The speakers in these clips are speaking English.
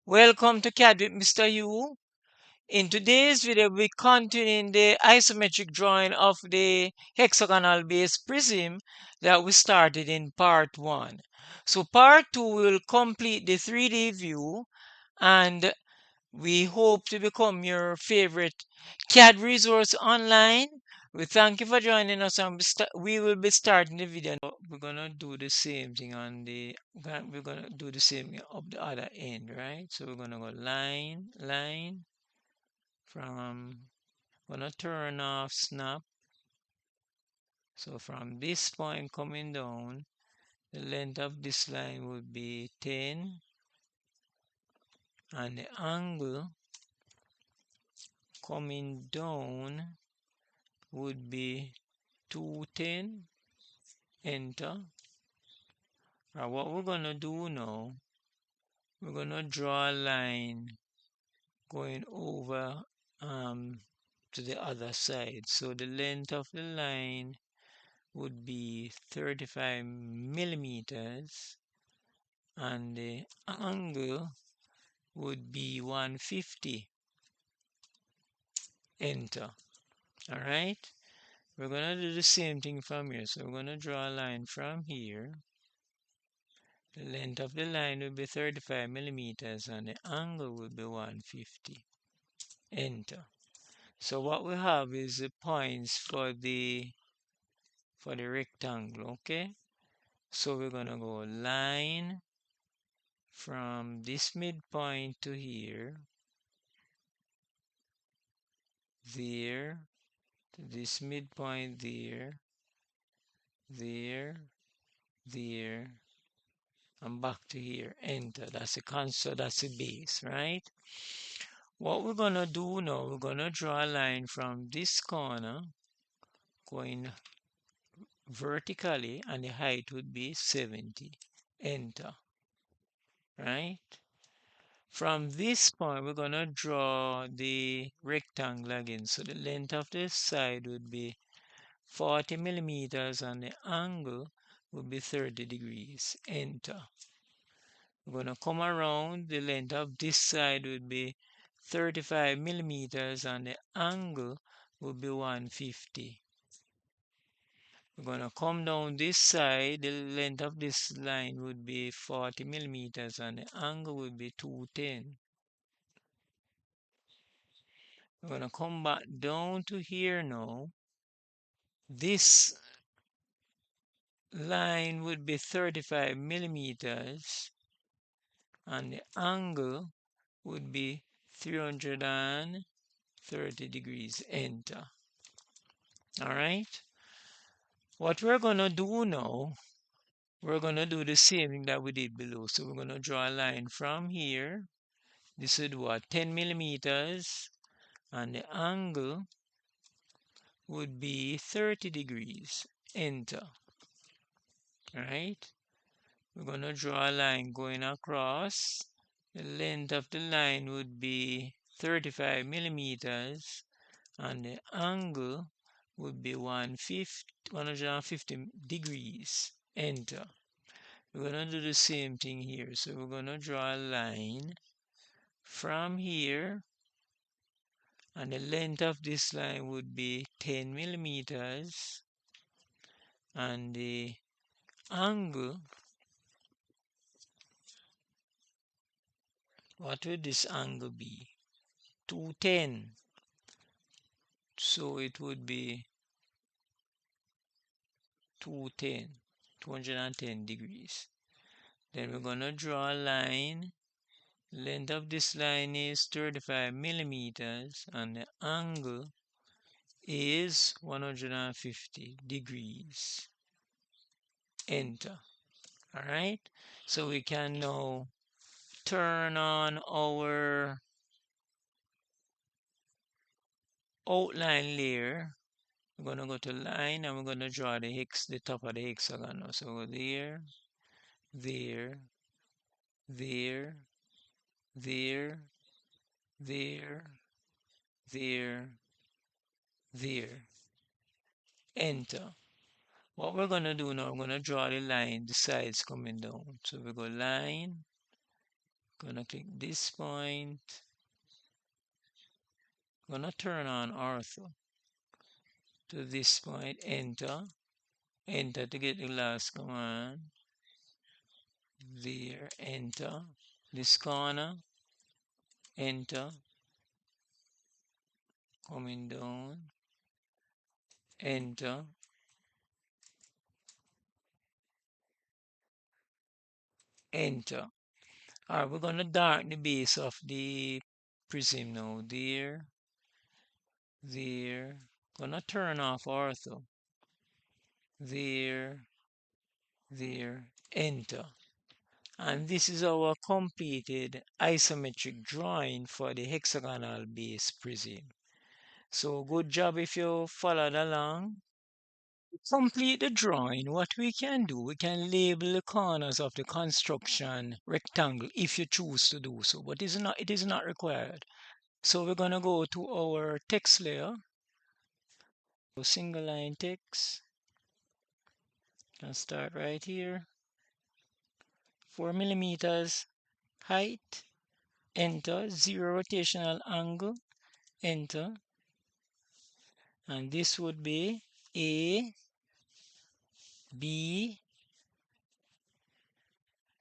Welcome to CAD with Mr. Yu. In today's video, we're continuing the isometric drawing of the hexagonal base prism that we started in part 1. So part 2 will complete the 3D view, and we hope to become your favorite CAD resource online. We thank you for joining us, and we will be starting the video. We're gonna do the same thing on the. We're gonna do the same thing up the other end, right? So we're gonna go line, line from. Gonna turn off snap. So from this point coming down, the length of this line would be 10, and the angle coming down would be 210. Enter. Now what we're gonna do now, we're gonna draw a line going over to the other side. So the length of the line would be 35 millimeters, and the angle would be 150. Enter. All right. We're gonna do the same thing from here. So we're gonna draw a line from here. The length of the line will be 35 millimeters and the angle will be 150. Enter. So what we have is the points for the rectangle, okay? So we're gonna go line from this midpoint to here, there, to this midpoint there, there, there, and back to here. Enter. That's the console, that's the base, right? What we're gonna do now, we're gonna draw a line from this corner going vertically, and the height would be 70. Enter. Right? From this point, we're gonna draw the rectangle again. So the length of this side would be 40 millimeters and the angle would be 30 degrees. Enter. We're going to come around. The length of this side would be 35 millimeters and the angle would be 150. We're going to come down this side. The length of this line would be 40 millimeters and the angle would be 210. We're going to come back down to here now. This line would be 35 millimeters and the angle would be 330 degrees. Enter. All right. What we're going to do now, we're going to do the same thing that we did below. So we're going to draw a line from here. This would what? 10 millimeters. And the angle would be 30 degrees. Enter. All right. We're going to draw a line going across. The length of the line would be 35 millimeters. And the angle would be 150 degrees. Enter. We're going to do the same thing here. So we're going to draw a line from here, and the length of this line would be 10 millimeters, and the angle, what would this angle be? 210. So it would be 210 degrees. Then we're going to draw a line. Length of this line is 35 millimeters and the angle is 150 degrees. Enter. All right. So we can now turn on our outline layer. We're going to go to line and we're going to draw the top of the hexagon. So go there, there, there, there, there, there, there. Enter. What we're going to do now, we're going to draw the line, the sides coming down. So we go line, Gonna click this point. Gonna turn on ortho to this point, enter. Enter to get the last command. There, enter. This corner, enter. Coming down, enter. Enter. Alright, we're gonna darken the base of the prism now. There, there. Gonna turn off ortho. There, there, enter. And this is our completed isometric drawing for the hexagonal base prism. So good job if you followed along. To complete the drawing, what we can do, we can label the corners of the construction rectangle if you choose to do so, but it is not required. So we're gonna go to our text layer, single line text, and start right here, 4 millimeters height, enter, 0 rotational angle, enter, and this would be A, B,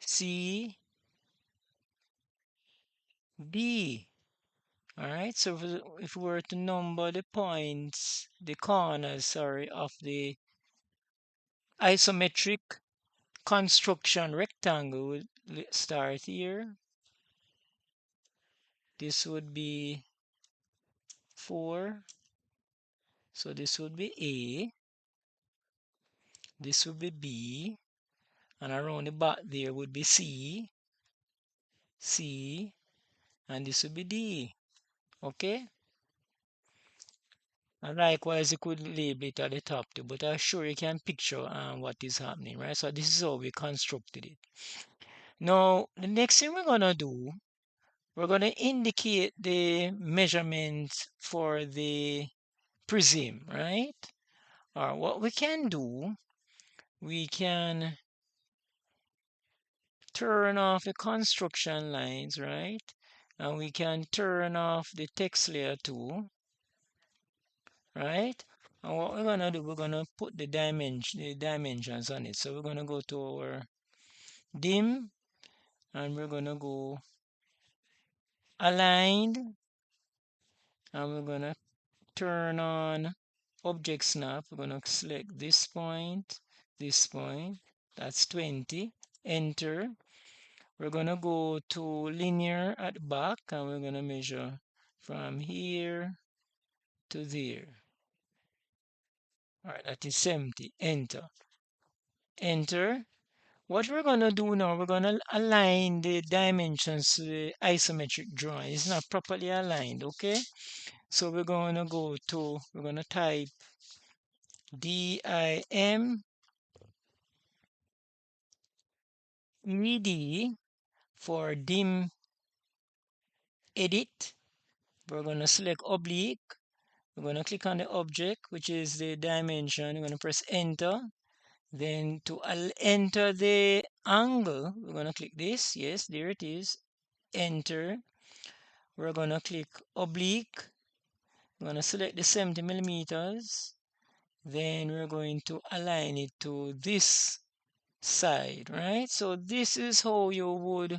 C, D. All right, so if we were to number the points, the corners, sorry, of the isometric construction rectangle, we'll start here. This would be 4. So this would be A. This would be B. And around the back there would be C. C. And this would be D. Okay? And likewise, you could label it at the top too, but I'm sure you can picture what is happening, right? So this is how we constructed it. Now, the next thing we're gonna do, we're gonna indicate the measurements for the prism, right? Or what we can do, we can turn off the construction lines, right? And we can turn off the text layer too, right? And what we're gonna do, we're gonna put the dimensions on it. So we're gonna go to our dim, and we're gonna go aligned, and we're gonna turn on object snap. We're gonna select this point, that's 20, enter. We're gonna go to linear at the back, and we're gonna measure from here to there. All right, that is 70, enter. Enter. What we're gonna do now, we're gonna align the dimensions to the isometric drawing. It's not properly aligned, okay? So we're gonna type DIM ED for dim edit. We're gonna select oblique. We're gonna click on the object, which is the dimension. We're gonna press enter. Then to enter the angle, we're gonna click this. Yes, there it is. Enter. We're gonna click oblique. We're gonna select the 70 millimeters. Then we're going to align it to this side, right? So this is how you would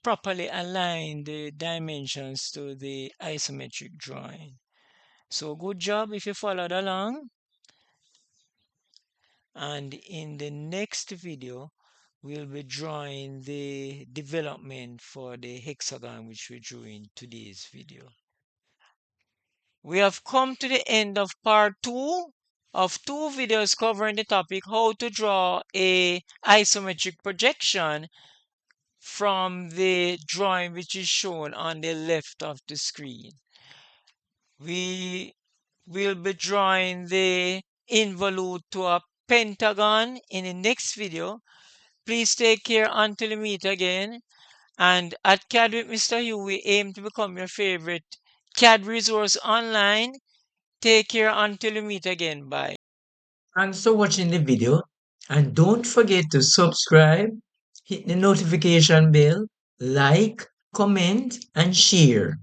properly align the dimensions to the isometric drawing. So good job if you followed along. And in the next video, we'll be drawing the development for the hexagon which we drew in today's video. We have come to the end of part 2 of 2 videos covering the topic how to draw a isometric projection from the drawing which is shown on the left of the screen. We will be drawing the involute to a pentagon in the next video. Please take care until we meet again. And at CAD with Mr. Hugh, we aim to become your favorite CAD resource online. Take care until we meet again. Bye. Thanks for watching the video. And don't forget to subscribe, hit the notification bell, like, comment, and share.